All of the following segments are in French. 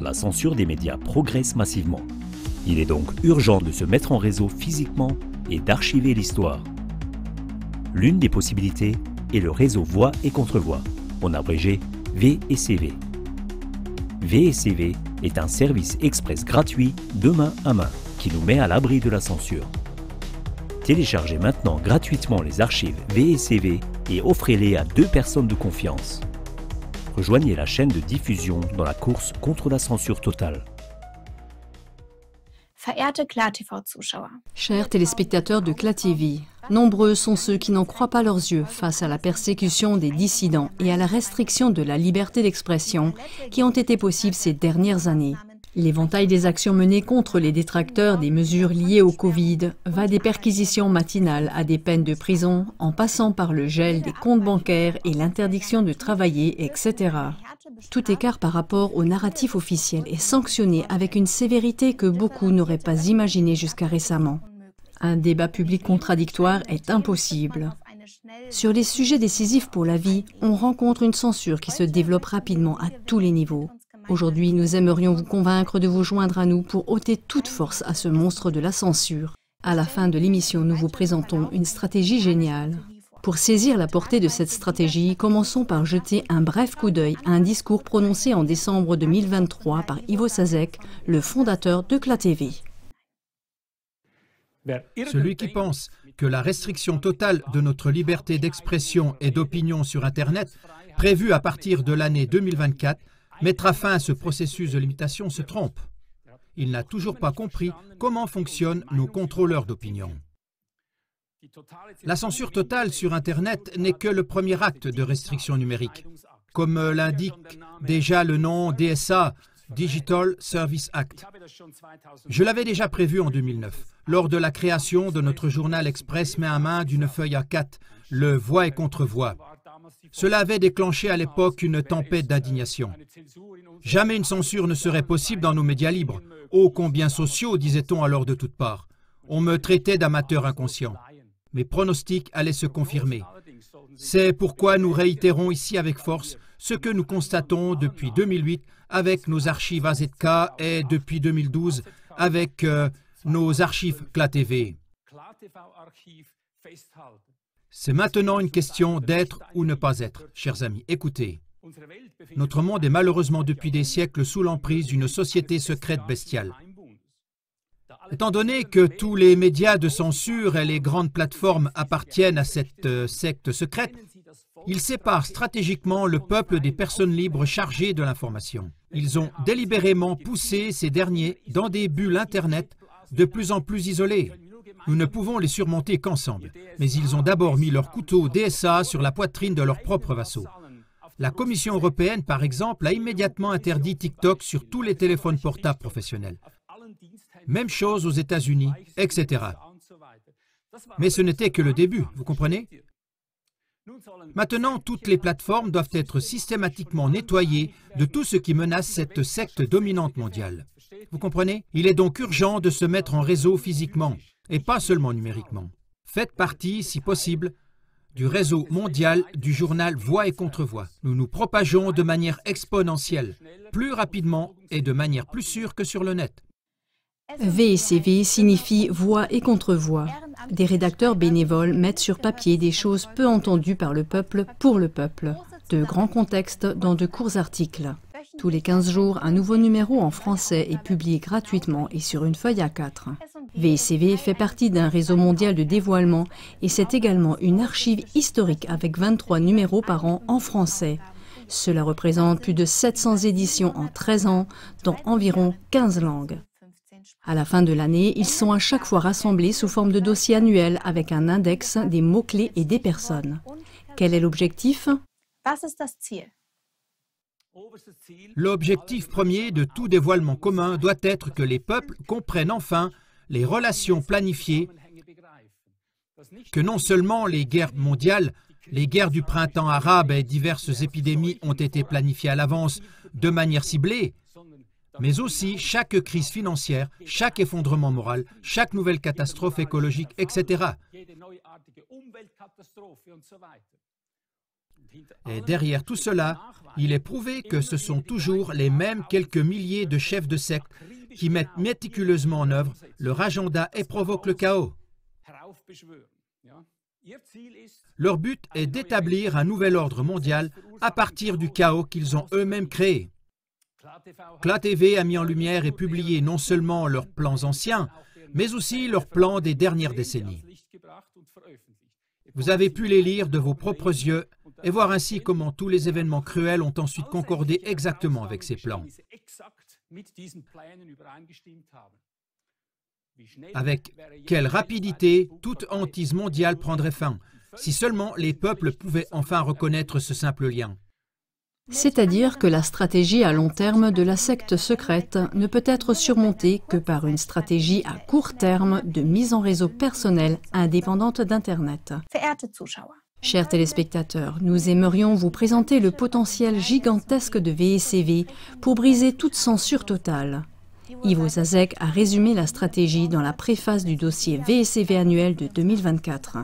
la censure des médias progresse massivement. Il est donc urgent de se mettre en réseau physiquement et d'archiver l'histoire. L'une des possibilités est le réseau Voix et Contre-Voix, en abrégé VSCV. VSCV est un service express gratuit de main à main qui nous met à l'abri de la censure. Téléchargez maintenant gratuitement les archives VSCV et offrez-les à 2 personnes de confiance. Rejoignez la chaîne de diffusion dans la course contre la censure totale. Verehrte KlarTV-Zuschauer. Chers téléspectateurs de KlarTV, nombreux sont ceux qui n'en croient pas leurs yeux face à la persécution des dissidents et à la restriction de la liberté d'expression qui ont été possibles ces dernières années. L'éventail des actions menées contre les détracteurs des mesures liées au Covid va des perquisitions matinales à des peines de prison, en passant par le gel des comptes bancaires et l'interdiction de travailler, etc. Tout écart par rapport au narratif officiel est sanctionné avec une sévérité que beaucoup n'auraient pas imaginée jusqu'à récemment. Un débat public contradictoire est impossible. Sur les sujets décisifs pour la vie, on rencontre une censure qui se développe rapidement à tous les niveaux. Aujourd'hui, nous aimerions vous convaincre de vous joindre à nous pour ôter toute force à ce monstre de la censure. À la fin de l'émission, nous vous présentons une stratégie géniale. Pour saisir la portée de cette stratégie, commençons par jeter un bref coup d'œil à un discours prononcé en décembre 2023 par Ivo Sasek, le fondateur de KlarTV. Celui qui pense que la restriction totale de notre liberté d'expression et d'opinion sur Internet, prévue à partir de l'année 2024, mettra fin à ce processus de limitation se trompe. Il n'a toujours pas compris comment fonctionnent nos contrôleurs d'opinion. La censure totale sur Internet n'est que le premier acte de restriction numérique, comme l'indique déjà le nom DSA, Digital Service Act. Je l'avais déjà prévu en 2009, lors de la création de notre journal express main à main d'une feuille A4, le Voix et Contre-Voix. Cela avait déclenché à l'époque une tempête d'indignation. Jamais une censure ne serait possible dans nos médias libres. Ô combien sociaux, disait-on alors de toutes parts. On me traitait d'amateur inconscient. Mes pronostics allaient se confirmer. C'est pourquoi nous réitérons ici avec force ce que nous constatons depuis 2008 avec nos archives AZK et depuis 2012 avec nos archives KlarTV. C'est maintenant une question d'être ou ne pas être, chers amis. Écoutez, notre monde est malheureusement depuis des siècles sous l'emprise d'une société secrète bestiale. Étant donné que tous les médias de censure et les grandes plateformes appartiennent à cette secte secrète, ils séparent stratégiquement le peuple des personnes libres chargées de l'information. Ils ont délibérément poussé ces derniers dans des bulles Internet de plus en plus isolées. Nous ne pouvons les surmonter qu'ensemble, mais ils ont d'abord mis leur couteau DSA sur la poitrine de leurs propres vassaux. La Commission européenne, par exemple, a immédiatement interdit TikTok sur tous les téléphones portables professionnels. Même chose aux États-Unis, etc. Mais ce n'était que le début, vous comprenez? Maintenant, toutes les plateformes doivent être systématiquement nettoyées de tout ce qui menace cette secte dominante mondiale. Vous comprenez? Il est donc urgent de se mettre en réseau physiquement, et pas seulement numériquement. Faites partie, si possible, du réseau mondial du journal Voix et Contre-Voix. Nous nous propageons de manière exponentielle, plus rapidement et de manière plus sûre que sur le net. VSCV signifie Voix et Contre-Voix. Des rédacteurs bénévoles mettent sur papier des choses peu entendues par le peuple pour le peuple, de grands contextes dans de courts articles. Tous les 15 jours, un nouveau numéro en français est publié gratuitement et sur une feuille A4. VSCV fait partie d'un réseau mondial de dévoilement et c'est également une archive historique avec 23 numéros par an en français. Cela représente plus de 700 éditions en 13 ans, dans environ 15 langues. À la fin de l'année, ils sont à chaque fois rassemblés sous forme de dossier annuel avec un index des mots-clés et des personnes. Quel est l'objectif? L'objectif premier de tout dévoilement commun doit être que les peuples comprennent enfin les relations planifiées, que non seulement les guerres mondiales, les guerres du printemps arabe et diverses épidémies ont été planifiées à l'avance de manière ciblée, mais aussi chaque crise financière, chaque effondrement moral, chaque nouvelle catastrophe écologique, etc. Et derrière tout cela, il est prouvé que ce sont toujours les mêmes quelques milliers de chefs de secte qui mettent méticuleusement en œuvre leur agenda et provoquent le chaos. Leur but est d'établir un nouvel ordre mondial à partir du chaos qu'ils ont eux-mêmes créé. CLA-TV a mis en lumière et publié non seulement leurs plans anciens, mais aussi leurs plans des dernières décennies. Vous avez pu les lire de vos propres yeux et voir ainsi comment tous les événements cruels ont ensuite concordé exactement avec ces plans. Avec quelle rapidité toute hantise mondiale prendrait fin, si seulement les peuples pouvaient enfin reconnaître ce simple lien. C'est-à-dire que la stratégie à long terme de la secte secrète ne peut être surmontée que par une stratégie à court terme de mise en réseau personnel indépendante d'Internet. Verehrte Zuschauer, Chers téléspectateurs, nous aimerions vous présenter le potentiel gigantesque de VSCV pour briser toute censure totale. Ivo Zazek a résumé la stratégie dans la préface du dossier VSCV annuel de 2024.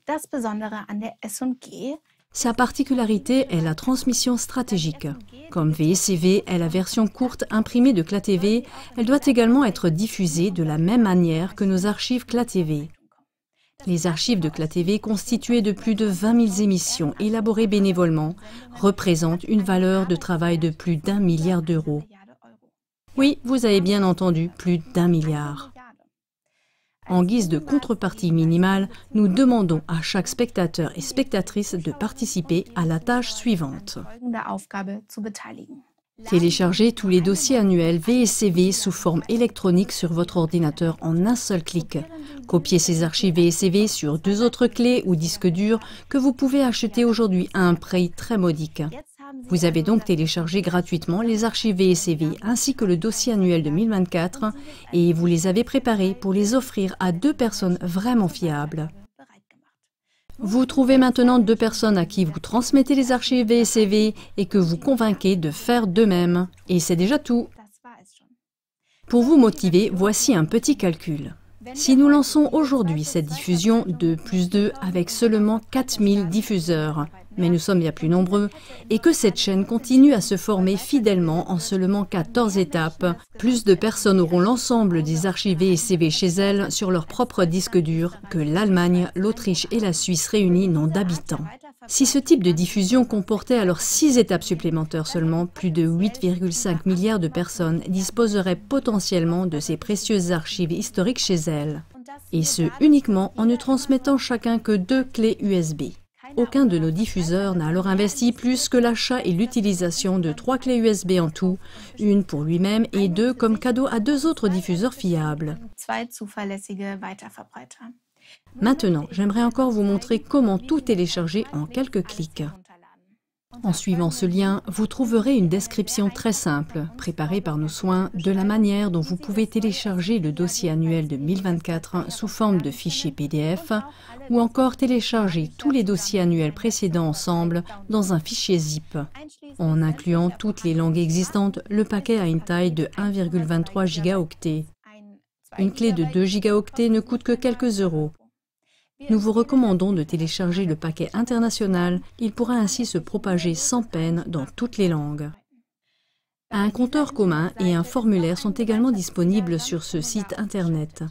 das Besondere an der S&G, Sa particularité est la transmission stratégique. Comme VSCV est la version courte imprimée de CLA-TV, elle doit également être diffusée de la même manière que nos archives CLA-TV. Les archives de CLA-TV, constituées de plus de 20 000 émissions élaborées bénévolement, représentent une valeur de travail de plus d'1 milliard d'euros. Oui, vous avez bien entendu, plus d'1 milliard. En guise de contrepartie minimale, nous demandons à chaque spectateur et spectatrice de participer à la tâche suivante. folgende Aufgabe zu beteiligen. Téléchargez tous les dossiers annuels VSCV sous forme électronique sur votre ordinateur en un seul clic. Copiez ces archives VSCV sur 2 autres clés ou disques durs que vous pouvez acheter aujourd'hui à un prix très modique. Vous avez donc téléchargé gratuitement les archives VSCV ainsi que le dossier annuel 2024 et vous les avez préparés pour les offrir à 2 personnes vraiment fiables. Vous trouvez maintenant 2 personnes à qui vous transmettez les archives VSCV et que vous convainquez de faire de même. Et c'est déjà tout. Das war es schon. Pour vous motiver, voici un petit calcul. Si nous lançons aujourd'hui cette diffusion 2+2 avec seulement 4000 diffuseurs, mais nous sommes bien plus nombreux, et que cette chaîne continue à se former fidèlement en seulement 14 étapes, plus de personnes auront l'ensemble des archives VSCV chez elles sur leur propre disque dur que l'Allemagne, l'Autriche et la Suisse réunies n'ont d'habitants. Si ce type de diffusion comportait alors 6 étapes supplémentaires seulement, plus de 8,5 milliards de personnes disposeraient potentiellement de ces précieuses archives historiques chez elles. Et ce uniquement en ne transmettant chacun que 2 clés USB. Aucun de nos diffuseurs n'a alors investi plus que l'achat et l'utilisation de 3 clés USB en tout, une pour lui-même et 2 comme cadeau à 2 autres diffuseurs fiables. 2 zuverlässige Weiterverbreiter. Maintenant, j'aimerais encore vous montrer comment tout télécharger en quelques clics. En suivant ce lien, vous trouverez une description très simple, préparée par nos soins, de la manière dont vous pouvez télécharger le dossier annuel 2024 sous forme de fichier PDF ou encore télécharger tous les dossiers annuels précédents ensemble dans un fichier zip. En incluant toutes les langues existantes, le paquet a une taille de 1,23 gigaoctets. Une clé de 2 gigaoctets ne coûte que quelques euros. Nous vous recommandons de télécharger le paquet international, il pourra ainsi se propager sans peine dans toutes les langues. Un compteur commun et un formulaire sont également disponibles sur ce site internet.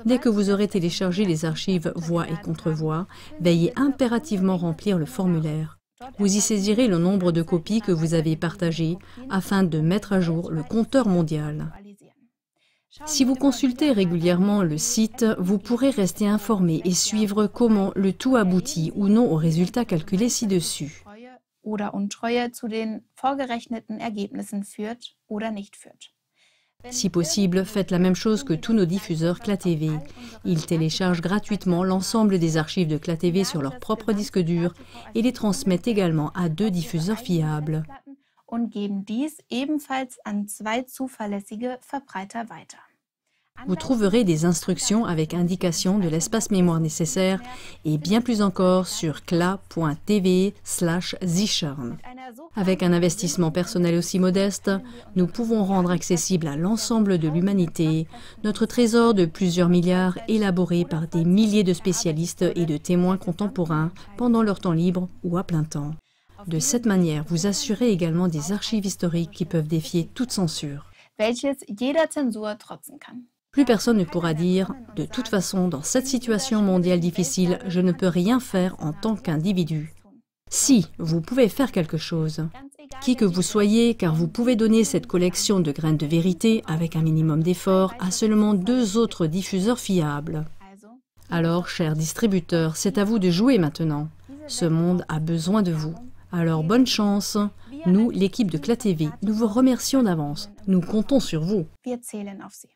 Dès que vous aurez téléchargé les archives voix et contre-voix, veuillez impérativement remplir le formulaire. Vous y saisirez le nombre de copies que vous avez partagées afin de mettre à jour le compteur mondial. Si vous consultez régulièrement le site, vous pourrez rester informé et suivre comment le tout aboutit ou non aux résultats calculés ci-dessus. Oder Untreue zu den vorgerechneten Ergebnissen führt oder nicht führt. Si possible, faites la même chose que tous nos diffuseurs CLA-TV. Ils téléchargent gratuitement l'ensemble des archives de CLA-TV sur leur propre disque dur et les transmettent également à 2 diffuseurs fiables. Und geben dies ebenfalls an 2 zuverlässige Verbreiter weiter. Vous trouverez des instructions avec indication de l'espace mémoire nécessaire et bien plus encore sur kla.tv/sichern. Avec un investissement personnel aussi modeste, nous pouvons rendre accessible à l'ensemble de l'humanité notre trésor de plusieurs milliards élaboré par des milliers de spécialistes et de témoins contemporains pendant leur temps libre ou à plein temps. De cette manière, vous assurez également des archives historiques qui peuvent défier toute censure. Plus personne ne pourra dire « De toute façon, dans cette situation mondiale difficile, je ne peux rien faire en tant qu'individu. » Si, vous pouvez faire quelque chose. Qui que vous soyez, car vous pouvez donner cette collection de graines de vérité avec un minimum d'effort à seulement 2 autres diffuseurs fiables. Alors, chers distributeurs, c'est à vous de jouer maintenant. Ce monde a besoin de vous. Alors, bonne chance. Nous, l'équipe de KLA TV, nous vous remercions d'avance. Nous comptons sur vous. Wir zählen auf Sie.